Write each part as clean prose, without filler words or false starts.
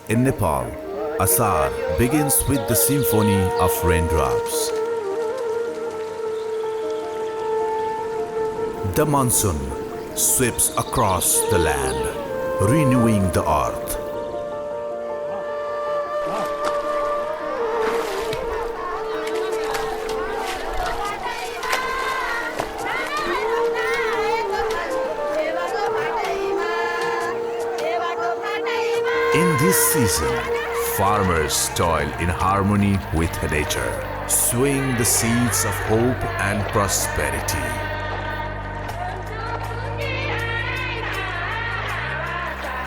In Nepal, Ashar begins with the symphony of raindrops. The monsoon sweeps across the land, renewing the earth. In this season, farmers toil in harmony with nature, sowing the seeds of hope and prosperity.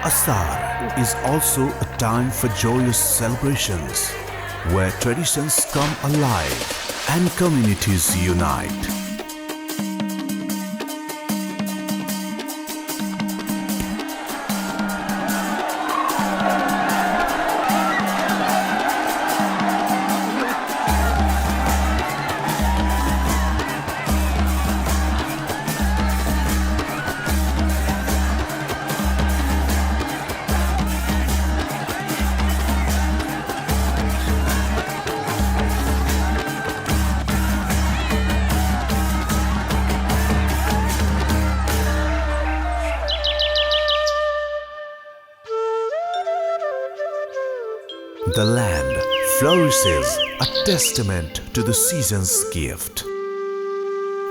Ashar is also a time for joyous celebrations, where traditions come alive and communities unite. The land flourishes, a testament to the season's gift.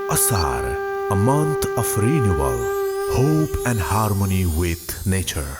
Ashar, a month of renewal, hope and harmony with nature.